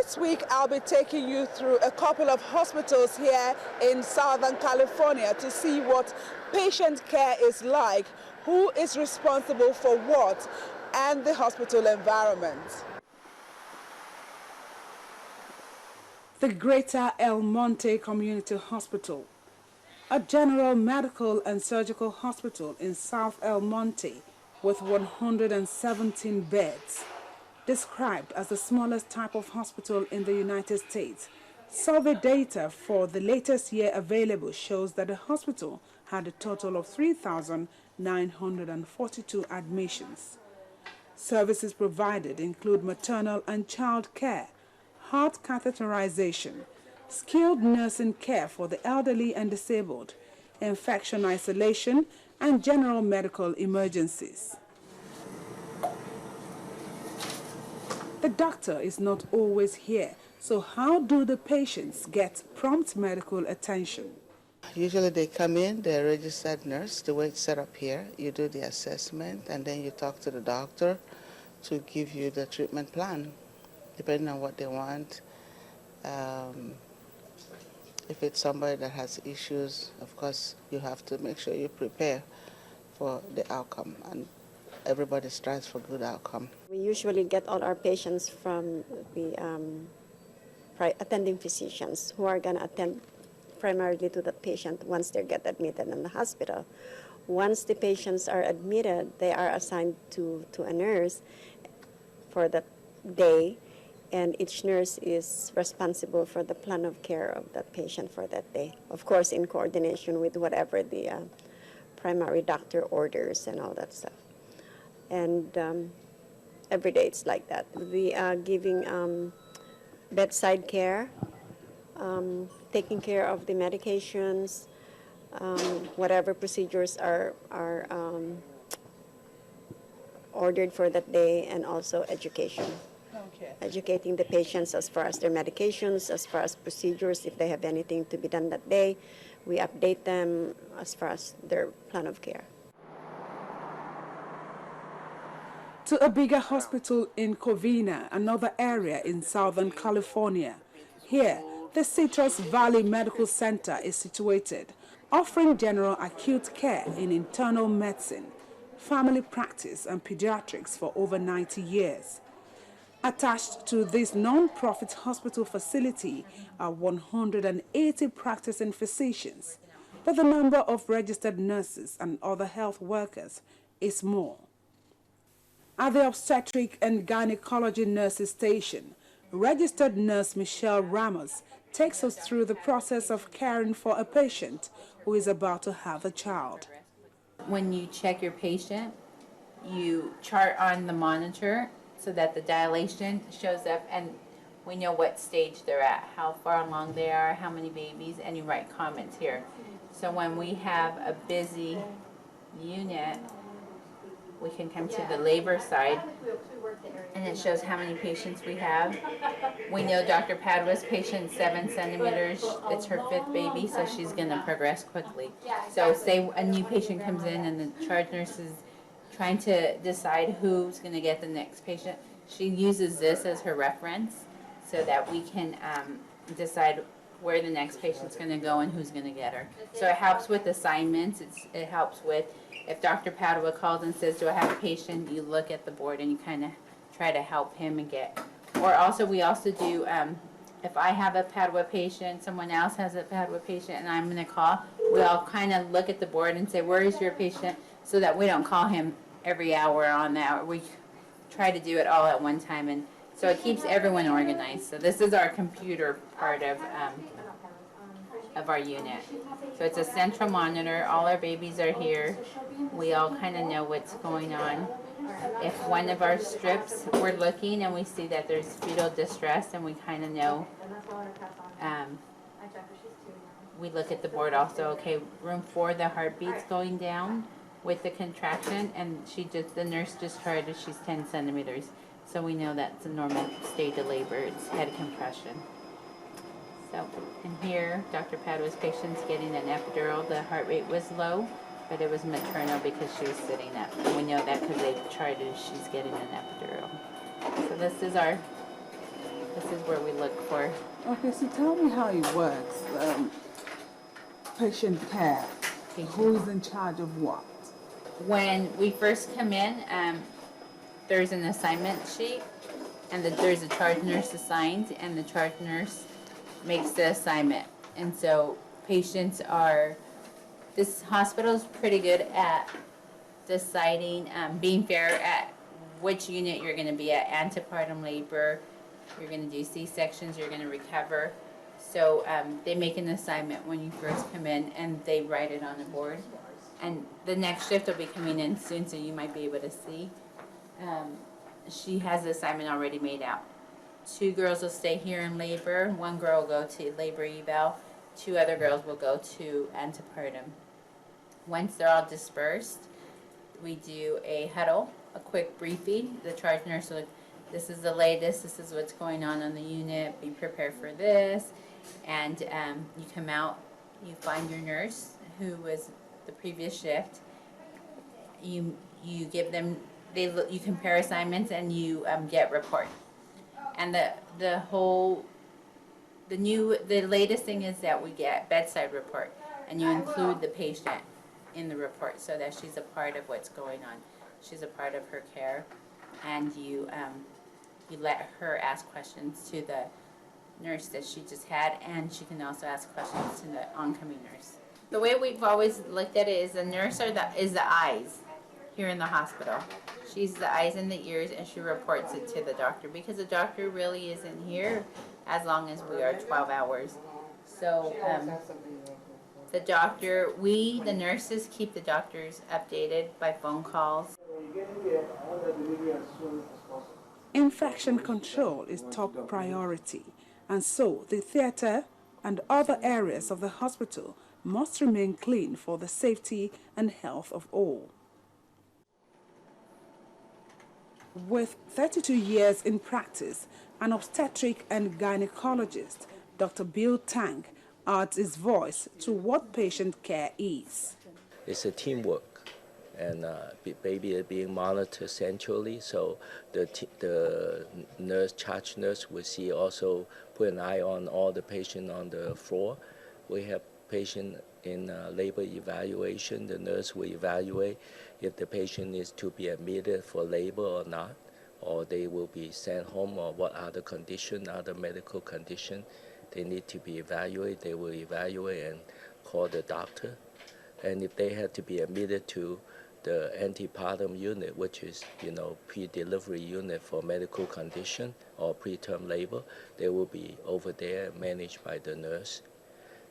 This week I'll be taking you through a couple of hospitals here in Southern California to see what patient care is like, who is responsible for what, and the hospital environment. The Greater El Monte Community Hospital, a general medical and surgical hospital in South El Monte with 117 beds. Described as the smallest type of hospital in the United States, survey data for the latest year available shows that the hospital had a total of 3,942 admissions. Services provided include maternal and child care, heart catheterization, skilled nursing care for the elderly and disabled, infection isolation, and general medical emergencies. The doctor is not always here, so how do the patients get prompt medical attention? Usually they come in, they're a registered nurse, the way it's set up here. You do the assessment and then you talk to the doctor to give you the treatment plan, depending on what they want. If it's somebody that has issues, of course, you have to make sure you prepare for the outcome, and everybody strives for good outcome. We usually get all our patients from the attending physicians who are going to attend primarily to the patient once they get admitted in the hospital. Once the patients are admitted, they are assigned to a nurse for the day, and each nurse is responsible for the plan of care of that patient for that day. Of course, in coordination with whatever the primary doctor orders and all that stuff. And every day it's like that. We are giving bedside care, taking care of the medications, whatever procedures are ordered for that day, and also education. Okay. Educating the patients as far as their medications, as far as procedures, if they have anything to be done that day. We update them as far as their plan of care. To a bigger hospital in Covina, another area in Southern California. Here, the Citrus Valley Medical Center is situated, offering general acute care in internal medicine, family practice, and pediatrics for over 90 years. Attached to this non-profit hospital facility are 180 practicing physicians, but the number of registered nurses and other health workers is more. At the obstetric and gynecology nurses station, registered nurse Michelle Ramos takes us through the process of caring for a patient who is about to have a child. When you check your patient, you chart on the monitor so that the dilation shows up and we know what stage they're at, how far along they are, how many babies, and you write comments here. So when we have a busy unit, we can come to the labor side and it shows how many patients we have. We know Dr. Padua's patient, 7 centimeters, it's her 5th baby, so she's gonna progress quickly. So say a new patient comes in and the charge nurse is trying to decide who's gonna get the next patient. She uses this as her reference so that we can decide where the next patient's gonna go and who's gonna get her. So it helps with assignments, it helps with if Dr. Padua calls and says, do I have a patient, you look at the board and you kind of try to help him and get, or also we also do, if I have a Padua patient, someone else has a Padua patient and I'm going to call, we all kind of look at the board and say, where is your patient, so that we don't call him every hour on that. We try to do it all at one time, and so it keeps everyone organized. So this is our computer part of our unit. So it's a central monitor. All our babies are here. We all kind of know what's going on. If one of our strips, we're looking and we see that there's fetal distress, and we kind of know, we look at the board also, okay, room 4, the heartbeat's going down with the contraction, and the nurse just heard that she's 10 centimeters. So we know that's a normal state of labor, it's head compression. So, and here, Dr. Padua's patient's getting an epidural. The heart rate was low, but it was maternal because she was sitting up. And we know that because they've charted she's getting an epidural. So this is our This is where we look for. Okay, so tell me how it works. Patient care. Who is in charge of what? When we first come in, there's an assignment sheet, and there's a charge nurse assigned, and the charge nurse makes the assignment. And so patients are, this hospital is pretty good at deciding, being fair at which unit you're going to be at, antepartum labor, you're going to do C-sections, you're going to recover. So they make an assignment when you first come in, and they write it on the board. And the next shift will be coming in soon, so you might be able to see. She has the assignment already made out. 2 girls will stay here in labor. 1 girl will go to labor eval. 2 other girls will go to antepartum. Once they're all dispersed, we do a huddle, a quick briefing. The charge nurse will, this is the latest, this is what's going on the unit, be prepared for this. And you come out, you find your nurse who was the previous shift. You give them, you compare assignments, and you get report. And the latest thing is that we get bedside report, and you include the patient in the report so that she's a part of what's going on. She's a part of her care, and you let her ask questions to the nurse that she just had, and she can also ask questions to the oncoming nurse. The way we've always looked at it is the nurse is the eyes here in the hospital. She's the eyes and the ears, and she reports it to the doctor, because the doctor really isn't here as long as we are 12 hours. So the doctor, the nurses keep the doctors updated by phone calls. Infection control is top priority, and so the theater and other areas of the hospital must remain clean for the safety and health of all. With 32 years in practice, an obstetric and gynecologist, Dr. Bill Tang adds his voice to what patient care is. It's a teamwork, and baby is being monitored centrally, so the charge nurse will see, also put an eye on all the patients on the floor. We have patient in labor evaluation. The nurse will evaluate if the patient is to be admitted for labor or not, or they will be sent home, or what other condition, other medical condition they need to be evaluated. They will evaluate and call the doctor. And if they have to be admitted to the antepartum unit, which is, pre-delivery unit for medical condition or preterm labor, they will be over there managed by the nurse.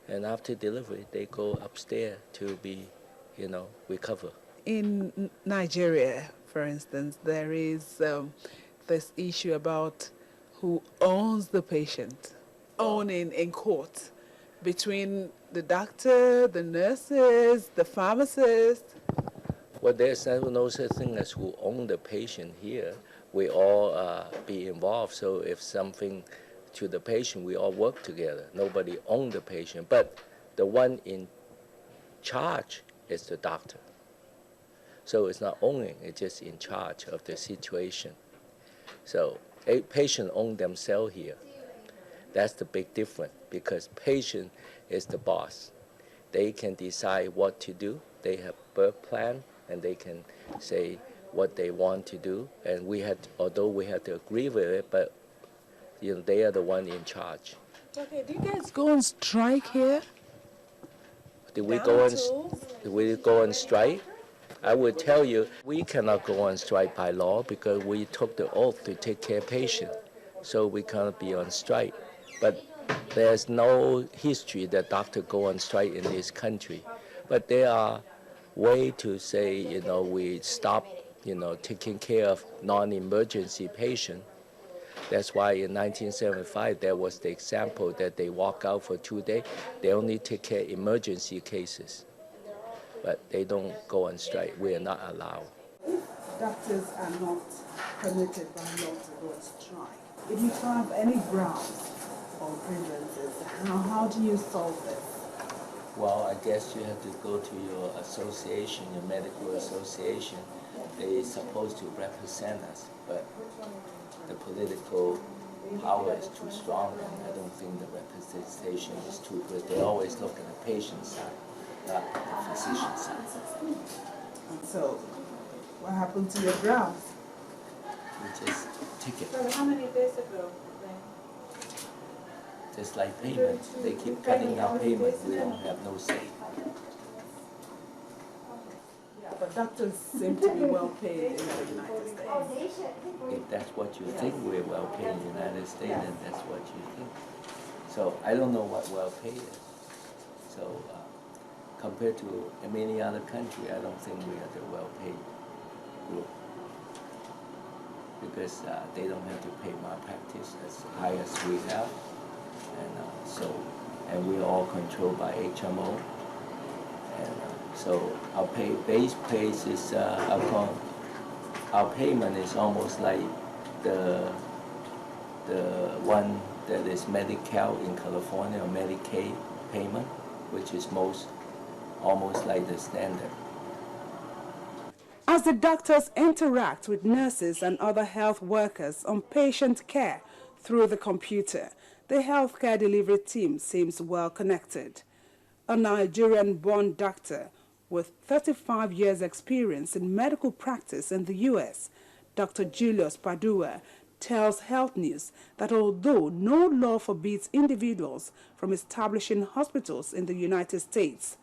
And after delivery, they go upstairs to be, recover. In Nigeria, for instance, there is this issue about who owns the patient, owning in court, between the doctor, the nurses, the pharmacist. Well, there's no such thing as who own the patient here. We all be involved. So if something to the patient, we all work together. Nobody owns the patient, but the one in charge is the doctor. So it's not owning, it's just in charge of the situation. So a patient owns themselves here. That's the big difference, because patient is the boss. They can decide what to do. They have birth plan, and they can say what they want to do. And although we had to agree with it, but they are the one in charge. Okay, do you guys go on strike here? Did we go on strike? I would tell you, we cannot go on strike by law because we took the oath to take care of patients. So we cannot be on strike. But there's no history that doctors go on strike in this country. But there are ways to say, we stop, taking care of non-emergency patients. That's why in 1975, there was the example that they walk out for 2 days. They only take care of emergency cases. But they don't go on strike. We are not allowed. Doctors are not permitted by law to go on strike. If you have any grounds or grievances, how do you solve this? Well, I guess you have to go to your association, your medical association. They're supposed to represent us, but the political power is too strong, and I don't think the representation is too good. They always look at the patient side, not the physician side. And so, what happened to your graph? We just take it. So how many days ago? Just like payment. They keep cutting our payment. We don't have no say. Yeah, but doctors seem to be well paid in the United States. If that's what you think we're well paid in the United States, then that's what you think. So I don't know what well paid is. So compared to many other countries, I don't think we are the well paid group. Because they don't have to pay malpractice as high as we have. And we're all controlled by HMO. And so our base pays is, our payment is almost like the one that is Medi-Cal in California, or Medicaid payment, which is almost like the standard. As the doctors interact with nurses and other health workers on patient care through the computer, the healthcare delivery team seems well connected. A Nigerian-born doctor with 35 years' experience in medical practice in the U.S., Dr. Julius Padua, tells Health News that although no law forbids individuals from establishing hospitals in the United States,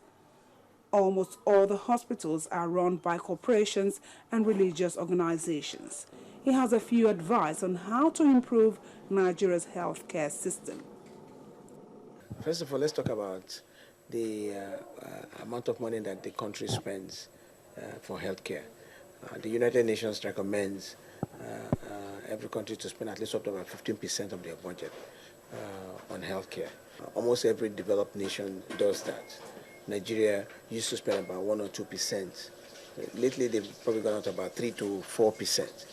almost all the hospitals are run by corporations and religious organizations. He has a few advice on how to improve Nigeria's healthcare system. First of all, let's talk about the amount of money that the country spends for healthcare. The United Nations recommends every country to spend at least up to about 15% of their budget on healthcare. Almost every developed nation does that. Nigeria used to spend about 1 or 2%. Lately, they've probably gone up to about 3 to 4%.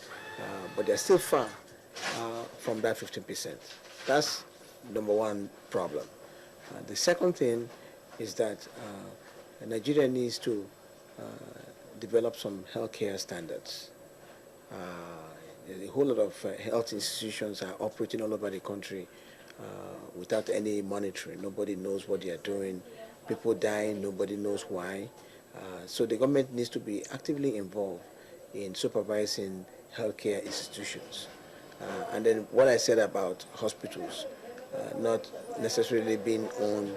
But they're still far from that 15%. That's number one problem. The second thing is that Nigeria needs to develop some healthcare standards. A whole lot of health institutions are operating all over the country without any monitoring. Nobody knows what they are doing. People dying, nobody knows why. So the government needs to be actively involved in supervising healthcare institutions. And then what I said about hospitals, not necessarily being owned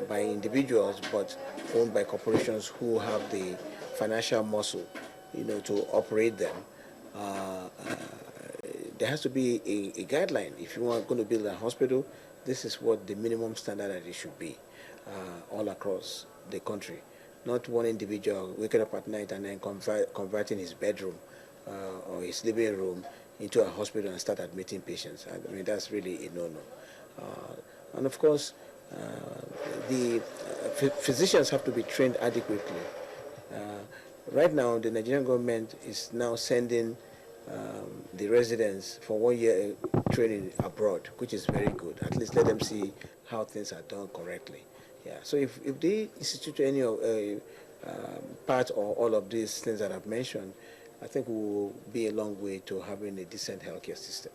by individuals, but owned by corporations who have the financial muscle, to operate them. There has to be a guideline. If you are going to build a hospital, this is what the minimum standard that it should be all across the country. Not one individual waking up at night and then converting his bedroom or his living room into a hospital and start admitting patients. I mean, that's really a no-no. And of course, the physicians have to be trained adequately. Right now, the Nigerian government is now sending the residents for 1 year training abroad, which is very good. At least let them see how things are done correctly. Yeah. So if they institute any part or all of these things that I've mentioned, I think we will be a long way to having a decent healthcare system.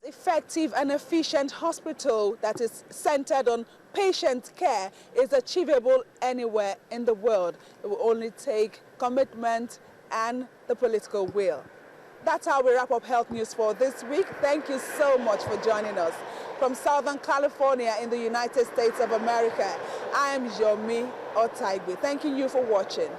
Effective and efficient hospital that is centered on patient care is achievable anywhere in the world. It will only take commitment and the political will. That's how we wrap up Health News for this week. Thank you so much for joining us. From Southern California in the United States of America, I am Yomi Otaigwe. Thanking you for watching.